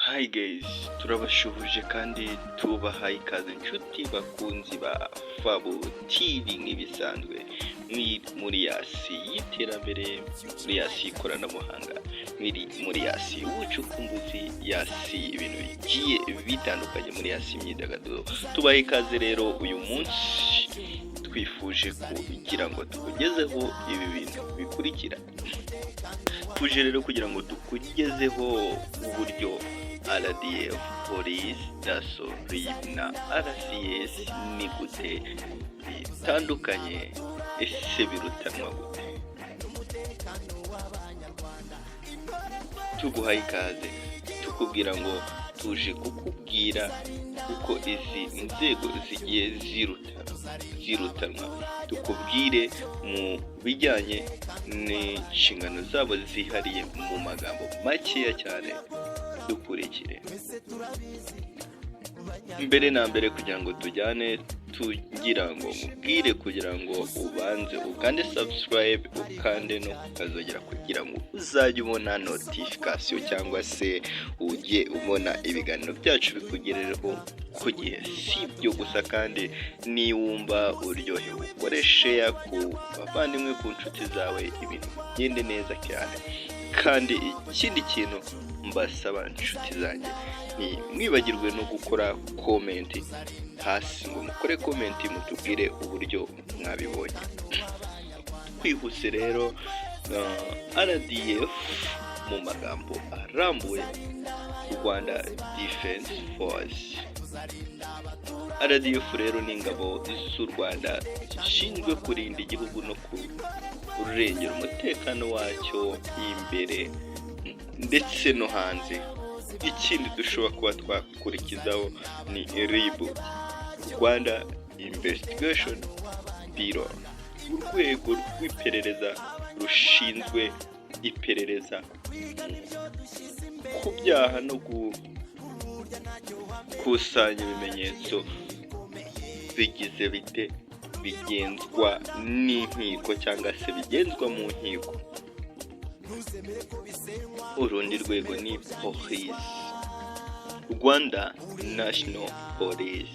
Hi guys, turabashuhuje kandi tubahaye ikaze inshuti bakunzi ba Fabo TV nk'ibisanzwe muri yasi y'iterambere, muri yasi y'ikoranabuhanga, muri yasi y'ubucukumbuzi, yasi ibintu bigiye bitandukanye, muri yasi imyidagaduro. Tubahaye ikaze rero uyu munsi twifuje kugira ngo tukugezeho ibi bintu bikurikira. Tuje rero kugira ngo tukugezeho uburyo RDF, Police, DASSO, RIB na RCS ni gute bitandukanye, ese birutanwa gute? Tuguhaye ikaze tukubwira ngo tuje kukubwira uko izi nzego zigiye zirutanwa, tukubwire mu bijyanye n'inshingano zabo zihariye mu magambo makeya cyane. Dukurikire. Mbere na mbere kugira ngo tujyane, tugira ngo mubwire kugira ngo ubanze ukande subscribe, ukande no kukazogera kugira ngo uzajye ubona notification cyangwa se ujye ubona ibiganiro byacu bikugerereho ku gihe. Si ibyo gusa kandi niwumva uryohewe ukore share ku bavandimwe, ku nshuti zawe, ibintu bigende neza cyane. Kandi ikindi kintu mbasaba inshuti zanjye, ntimwibagirwe no gukora comment hasi, ngo mukore comment mutubwire uburyo mwabibonye. Twihuse rero, RDF mu magambo arambuye, Rwanda Defense Force. RDF rero ni ingabo z'u Rwanda zishinzwe kurinda igihugu no kurengera umutekano wacyo imbere ndetse no hanze. Ikindi dushobora kuba twakurikizaho ni RIB, Rwanda Investigation Bureau, urwego rw'iperereza rushinzwe iperereza ku byaha no gukusanya ibimenyetso bigize bigenzwa n'inkiko cyangwa se bigenzwa mu nkiko. Urundi rwego ni Police, Rwanda National Police,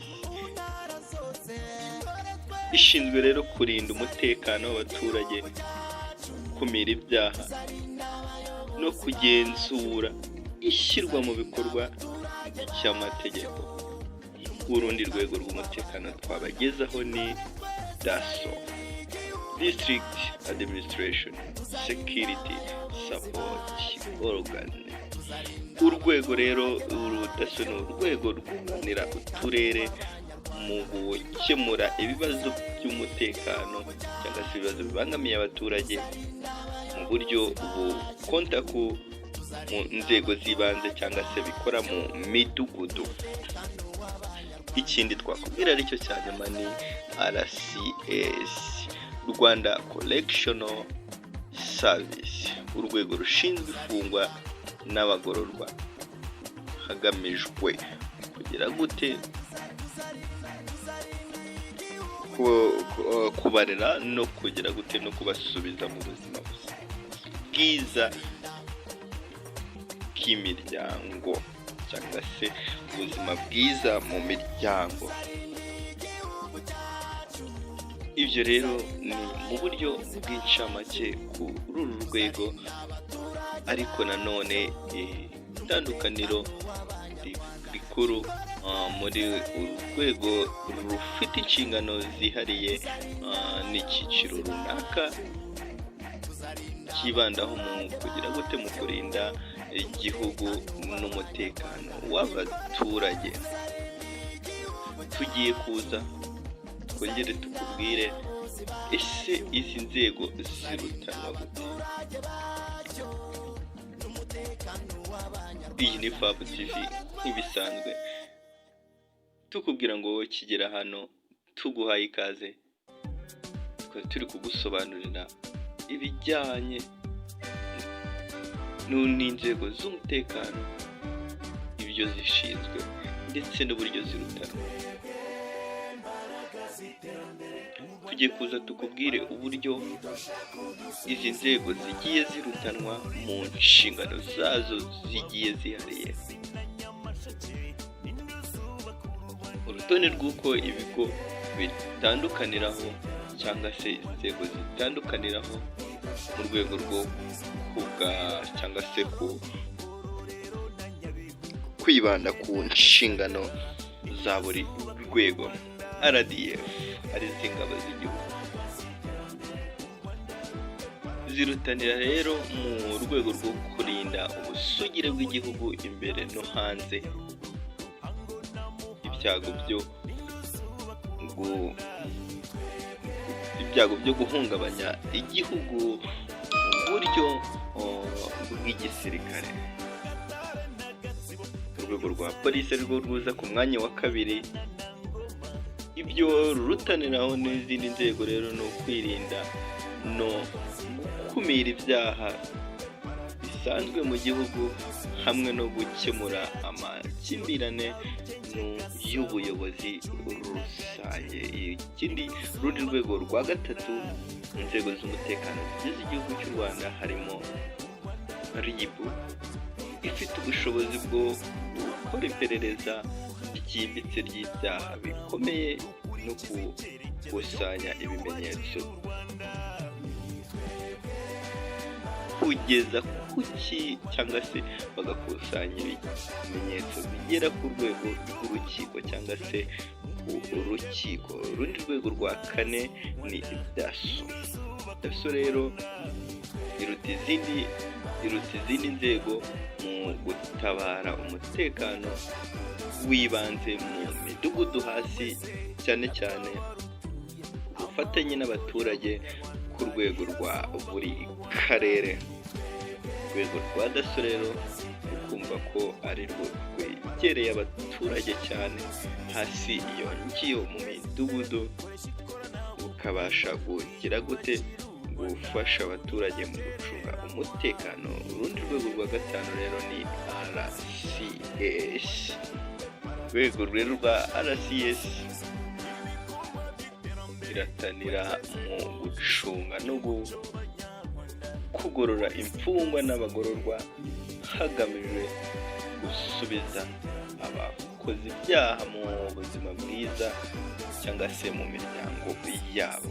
ishinzwe rero kurinda umutekano w'abaturage, kumira ibyaha no kugenzura ishyirwa mu bikorwa ry'amategeko. Urundi rwego rw'umutekano twabagezaho ni DASSO, District Administration Security Support Organ. Urwego rero DASSO ni urwego rwunganira uturere mu gukemura ibibazo by'umutekano cyangwa se ibibazo bibangamiye abaturage mu buryo bukonta ku mu nzego z'ibanze cyangwa se bikora mu midugudu. Ikindi twakubwira aricyo cya nyuma ni RCS, Rwanda Correctional Service, urwego rushinzwe ifungwa n'abagororwa hagamijwe kugira gute kubarera no kugira gute no kubasubiza mu buzima bwiza bw'imiryango cyangwa se ubuzima bwiza mu miryango. Ibyo rero ni mu buryo bw'incamake kuri uru rwego, ariko nanone itandukaniro rikuru muri uru rwego rufite inshingano zihariye n'icyiciro runaka kibandaho mu kugira gute mu kurinda igihugu n'umutekano w'abaturage. Tugiye kuza twongere tukubwire, ese izi nzego zirutanwa gute? Iyi ni Fabo TV nk'ibisanzwe, tukubwira ngo wowe kigera hano tuguhaye ikaze, twari turi kugusobanurira ibijyanye n'inzego z'umutekano, ibyo zishinzwe ndetse n'uburyo zirutanwa. Tugiye kuza tukubwire uburyo izi nzego zigiye zirutanwa mu nshingano zazo zigiye zihariye. urutonde rw'uko ibigo bitandukaniraho cyangwa se inzego zitandukaniraho mu rwego rwo kuga cyangwa se kwibanda ku nshingano za buri rwego. RDF ari ingabo z'igihugu zirutanira rero mu rwego rwo kurinda ubusugire bw'igihugu imbere no hanze, ibyago byo guhungabanya igihugu mu buryo bw'igisirikare. Urwego rwa polisi rwo ruza ku mwanya wa kabiri. Ibyo rurutaniraho n'izindi nzego rero ni ukwirinda no gukumira ibyaha bisanzwe mu gihugu hamwe no gukemura amakimbirane y'ubuyobozi rusange. Ikindi urundi rwego rwa gatatu mu nzego z'umutekano zigize igihugu cy'u Rwanda harimo RIB, ifite ubushobozi bwo gukora iperereza ryimbitse ry'ibyaha bikomeye no gukusanya ibimenyetso kugeza kuki cyangwa se bagakusanya ibimenyetso bigera ku rwego rw'urukiko cyangwa se urukiko. Urundi rwego rwa kane ni DASSO. DASSO rero iruta izindi nzego mu gutabara umutekano w'ibanze mu midugudu hasi, cyane cyane ubufatanye n'abaturage ku rwego rwa buri karere. Urwego rwa DASSO rero ukumva ko ari rwo rwegereye abaturage cyane hasi iyo ngiyo mu midugudu, ukabasha kugira gute gufasha abaturage mu gucunga umutekano. Urundi rwego rwa gatanu rero ni RCS. Urwego rero rwa RCS iratanira mu gucunga no kugorora imfungwa n'abagororwa hagamijwe gusubiza abakoze ibyaha mu buzima bwiza cyangwa se mu miryango yabo.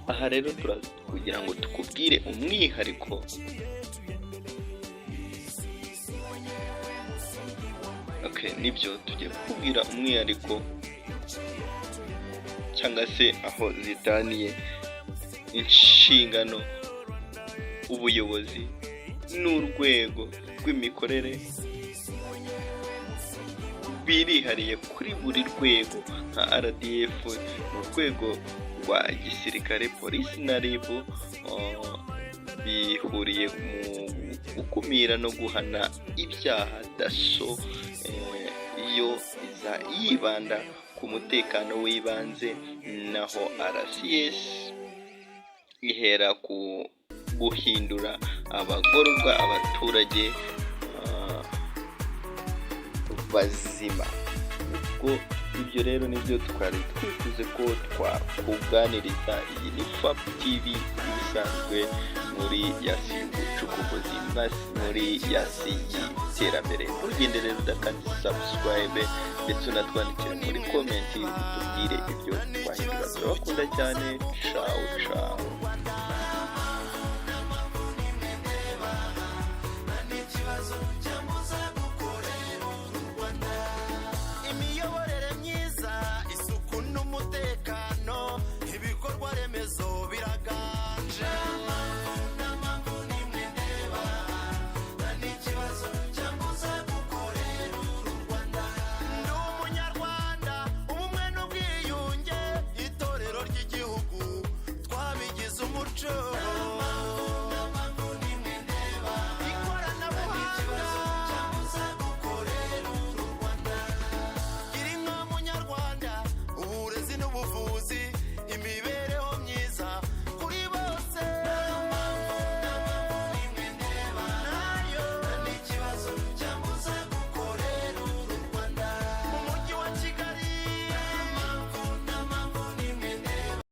Aha rero kugira ngo tukubwire umwihariko nibyo tugiye kukubwira umwihariko cyangwa se aho zitaniye inshingano, ubuyobozi n'urwego rw'imikorere birihariye kuri buri rwego. Nka RDF mu rwego rwa gisirikare, polisi na RIB bihuriye mu gukumira no guhana ibyaha. DASSO yo iza yibanda ku mutekano w'ibanze, naho RCS ihera ku guhindura abagororwa abaturage bazima. Ubwo ibyo rero nibyo twari twifuze ko twakuganiriza. Iyi ni FAB TV ibisanzwe muri Yasi ubucukumbuzi, muri Yasi y'iterambere. Ntugende rero udakanda subscribe ndetse unatwandikire muri comment utubwire ibyo twahindura. Turabakunda cyane. Ciao ciao.